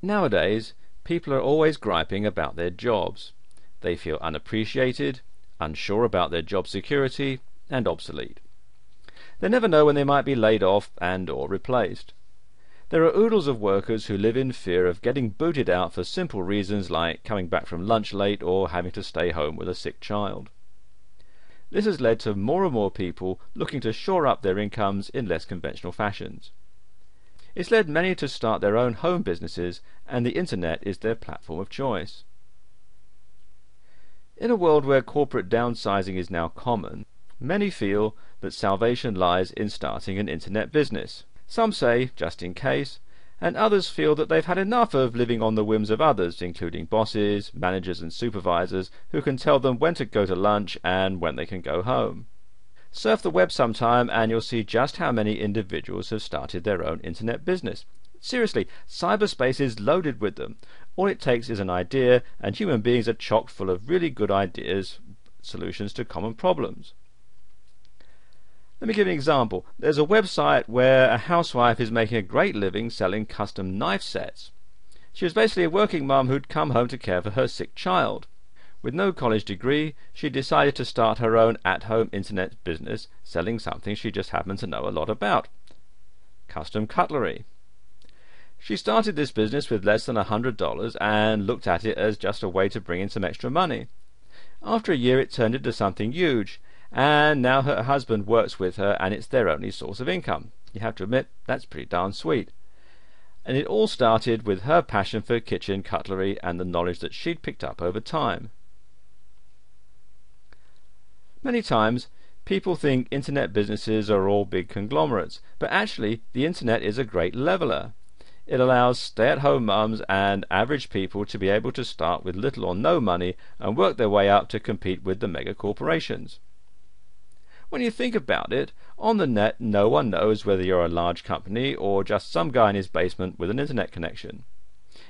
Nowadays, people are always griping about their jobs. They feel unappreciated, unsure about their job security, and obsolete. They never know when they might be laid off and or replaced. There are oodles of workers who live in fear of getting booted out for simple reasons like coming back from lunch late or having to stay home with a sick child. This has led to more and more people looking to shore up their incomes in less conventional fashions. It's led many to start their own home businesses, and the internet is their platform of choice. In a world where corporate downsizing is now common, many feel that salvation lies in starting an internet business. Some say, just in case, and others feel that they've had enough of living on the whims of others, including bosses, managers and supervisors, who can tell them when to go to lunch and when they can go home. Surf the web sometime and you'll see just how many individuals have started their own internet business. Seriously, cyberspace is loaded with them. All it takes is an idea, and human beings are chock full of really good ideas, solutions to common problems. Let me give you an example. There's a website where a housewife is making a great living selling custom knife sets. She was basically a working mum who'd come home to care for her sick child. With no college degree, she decided to start her own at-home internet business selling something she just happened to know a lot about: custom cutlery. She started this business with less than $100 and looked at it as just a way to bring in some extra money. After a year it turned into something huge, and now her husband works with her and it's their only source of income. You have to admit, that's pretty darn sweet. And it all started with her passion for kitchen cutlery and the knowledge that she'd picked up over time. Many times, people think internet businesses are all big conglomerates, but actually the internet is a great leveler. It allows stay-at-home mums and average people to be able to start with little or no money and work their way up to compete with the mega corporations. When you think about it, on the net no one knows whether you're a large company or just some guy in his basement with an internet connection.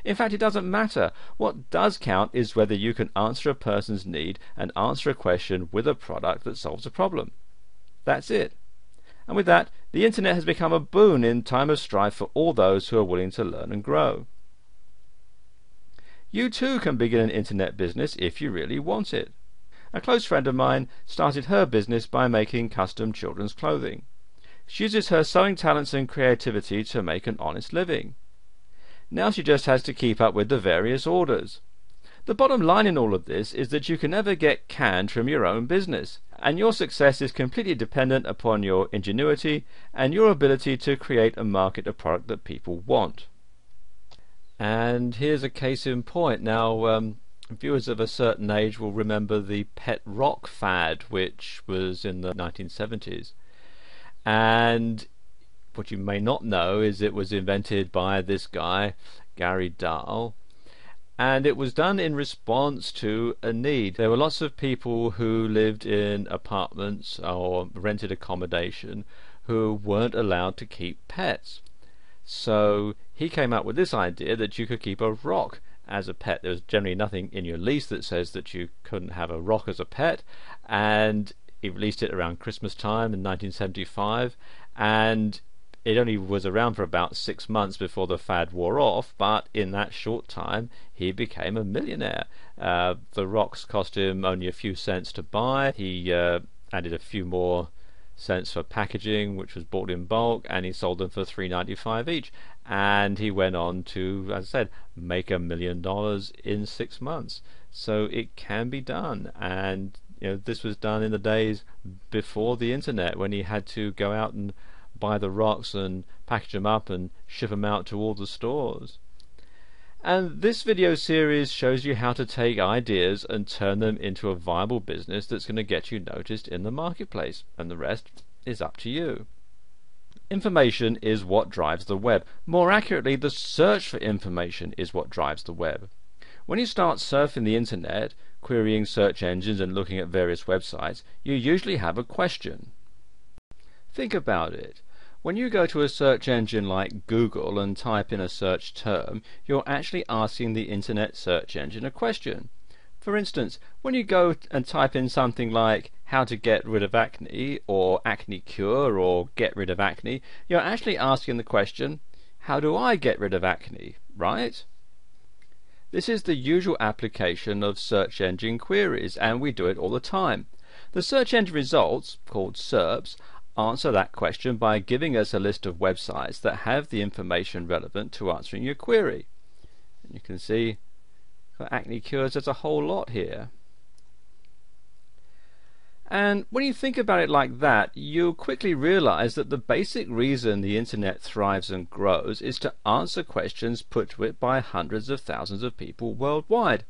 In fact, it doesn't matter. What does count is whether you can answer a person's need and answer a question with a product that solves a problem. That's it. And with that, the internet has become a boon in time of strife for all those who are willing to learn and grow. You too can begin an internet business if you really want it. A close friend of mine started her business by making custom children's clothing. She uses her sewing talents and creativity to make an honest living. Now she just has to keep up with the various orders. The bottom line in all of this is that you can never get canned from your own business, and your success is completely dependent upon your ingenuity and your ability to create and market a product that people want. And here's a case in point. Now, viewers of a certain age will remember the pet rock fad, which was in the 1970s. And what you may not know is it was invented by this guy, Gary Dahl, and it was done in response to a need. There were lots of people who lived in apartments or rented accommodation who weren't allowed to keep pets. So he came up with this idea that you could keep a rock as a pet. There was generally nothing in your lease that says that you couldn't have a rock as a pet, and he released it around Christmas time in 1975, and it only was around for about 6 months before the fad wore off, but in that short time he became a millionaire. The rocks cost him only a few cents to buy. He added a few more cents for packaging, which was bought in bulk, and he sold them for $3.95 each. And he went on to, as I said, make $1 million in 6 months. So it can be done. And this was done in the days before the internet, when he had to go out and buy the rocks and package them up and ship them out to all the stores. And this video series shows you how to take ideas and turn them into a viable business that's going to get you noticed in the marketplace, and the rest is up to you. Information is what drives the web. More accurately, the search for information is what drives the web. When you start surfing the internet, querying search engines and looking at various websites, you usually have a question. Think about it. When you go to a search engine like Google and type in a search term, you're actually asking the internet search engine a question. For instance, when you go and type in something like how to get rid of acne, or acne cure, or get rid of acne, you're actually asking the question, how do I get rid of acne, right? This is the usual application of search engine queries, and we do it all the time. The search engine results, called SERPs, answer that question by giving us a list of websites that have the information relevant to answering your query. And you can see for acne cures there's a whole lot here. And when you think about it like that, you'll quickly realize that the basic reason the internet thrives and grows is to answer questions put to it by hundreds of thousands of people worldwide.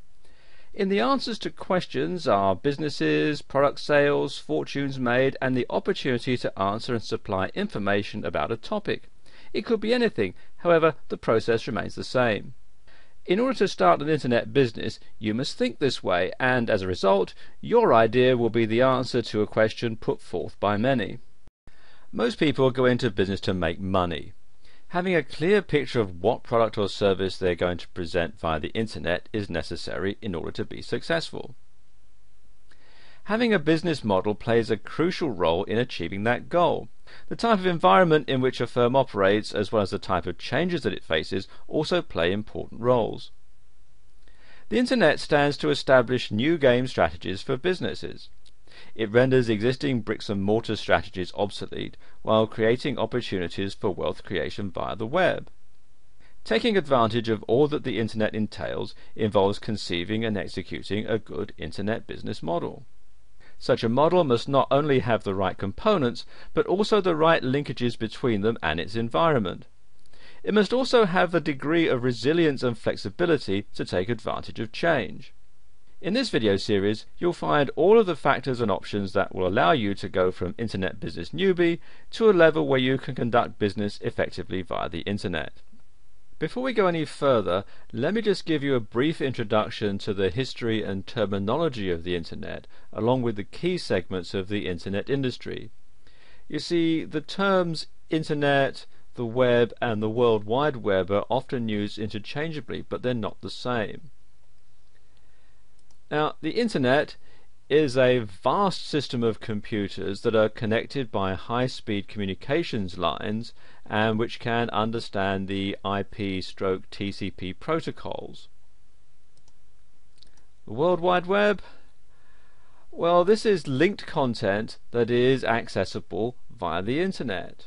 In the answers to questions are businesses, product sales, fortunes made, and the opportunity to answer and supply information about a topic. It could be anything, however, the process remains the same. In order to start an internet business, you must think this way, and as a result, your idea will be the answer to a question put forth by many. Most people go into business to make money. Having a clear picture of what product or service they're going to present via the internet is necessary in order to be successful. Having a business model plays a crucial role in achieving that goal. The type of environment in which a firm operates, as well as the type of changes that it faces, also play important roles. The internet stands to establish new game strategies for businesses. It renders existing bricks and mortar strategies obsolete, while creating opportunities for wealth creation via the web. Taking advantage of all that the internet entails involves conceiving and executing a good internet business model. Such a model must not only have the right components, but also the right linkages between them and its environment. It must also have a degree of resilience and flexibility to take advantage of change. In this video series, you'll find all of the factors and options that will allow you to go from internet business newbie to a level where you can conduct business effectively via the internet. Before we go any further, let me just give you a brief introduction to the history and terminology of the internet, along with the key segments of the internet industry. You see, the terms internet, the web, and the World Wide Web are often used interchangeably, but they're not the same. Now, the internet is a vast system of computers that are connected by high-speed communications lines and which can understand the IP/TCP protocols. The World Wide Web? Well, this is linked content that is accessible via the internet.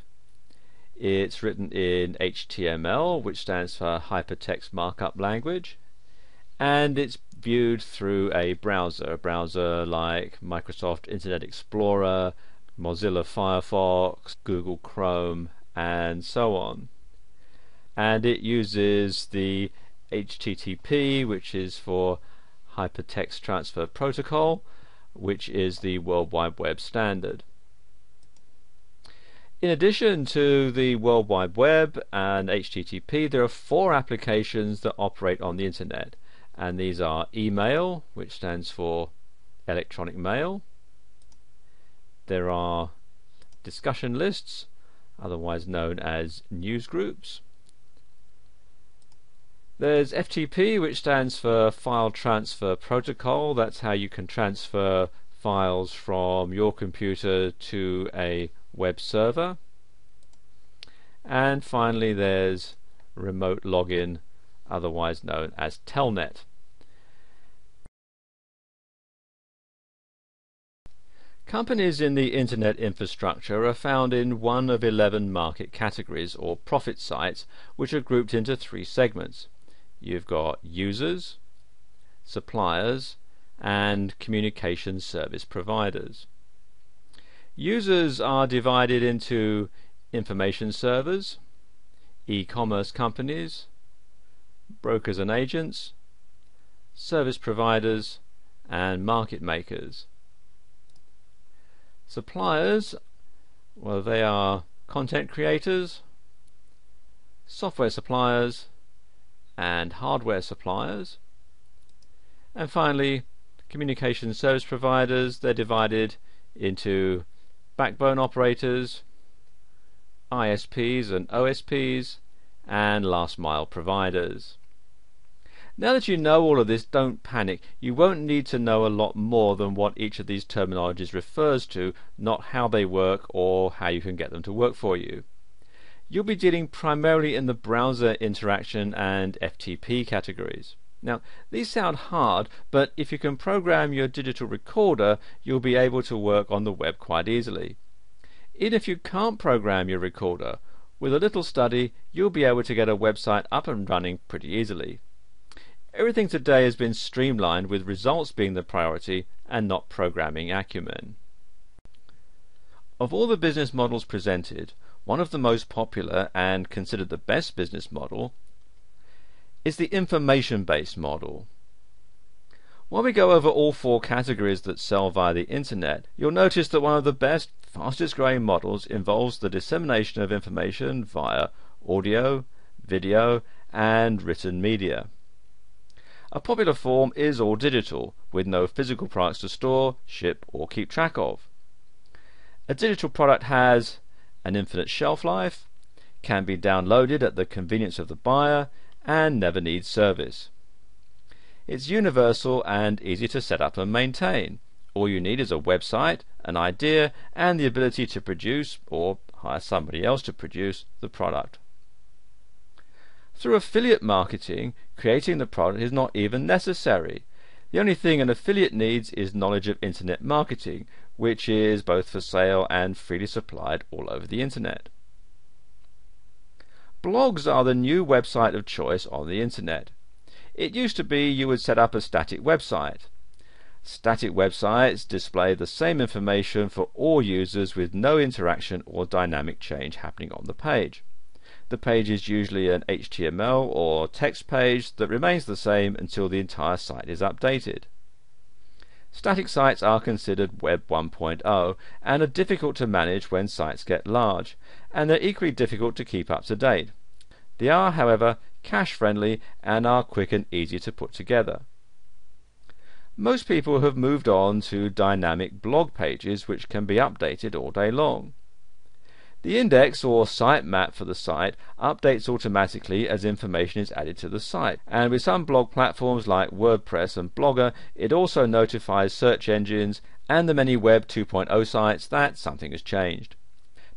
It's written in HTML, which stands for Hypertext Markup Language, and it's viewed through a browser like Microsoft Internet Explorer, Mozilla Firefox, Google Chrome, and so on. And it uses the HTTP, which is for Hypertext Transfer Protocol, which is the World Wide Web standard. In addition to the World Wide Web and HTTP, there are 4 applications that operate on the internet. And these are email, which stands for electronic mail. There are discussion lists, otherwise known as news groups. There's FTP, which stands for File Transfer Protocol. That's how you can transfer files from your computer to a web server. And finally there's remote login, otherwise known as Telnet. Companies in the internet infrastructure are found in one of 11 market categories or profit sites, which are grouped into 3 segments. You've got users, suppliers, and communication service providers. Users are divided into information servers, e-commerce companies, brokers and agents, service providers, and market makers. Suppliers, well, they are content creators, software suppliers, and hardware suppliers. And finally, communication service providers, they're divided into backbone operators, ISPs and OSPs, and last mile providers. Now that you know all of this, don't panic. You won't need to know a lot more than what each of these terminologies refers to, not how they work or how you can get them to work for you. You'll be dealing primarily in the browser interaction and FTP categories. Now, these sound hard, but if you can program your digital recorder, you'll be able to work on the web quite easily. Even if you can't program your recorder, with a little study, you'll be able to get a website up and running pretty easily. Everything today has been streamlined, with results being the priority and not programming acumen. Of all the business models presented, one of the most popular and considered the best business model is the information-based model. While we go over all four categories that sell via the internet, you'll notice that one of the best, fastest growing models involves the dissemination of information via audio, video, and written media. A popular form is all digital, with no physical products to store, ship, or keep track of. A digital product has an infinite shelf life, can be downloaded at the convenience of the buyer, and never needs service. It's universal and easy to set up and maintain. All you need is a website, an idea, and the ability to produce, or hire somebody else to produce, the product. Through affiliate marketing, creating the product is not even necessary. The only thing an affiliate needs is knowledge of internet marketing, which is both for sale and freely supplied all over the internet. Blogs are the new website of choice on the internet. It used to be you would set up a static website. Static websites display the same information for all users with no interaction or dynamic change happening on the page. The page is usually an HTML or text page that remains the same until the entire site is updated. Static sites are considered Web 1.0 and are difficult to manage when sites get large, and they're equally difficult to keep up to date. They are, however, cache friendly and are quick and easy to put together. Most people have moved on to dynamic blog pages which can be updated all day long. The index or sitemap for the site updates automatically as information is added to the site, and with some blog platforms like WordPress and Blogger, it also notifies search engines and the many Web 2.0 sites that something has changed.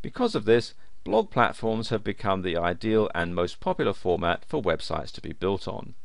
Because of this, blog platforms have become the ideal and most popular format for websites to be built on.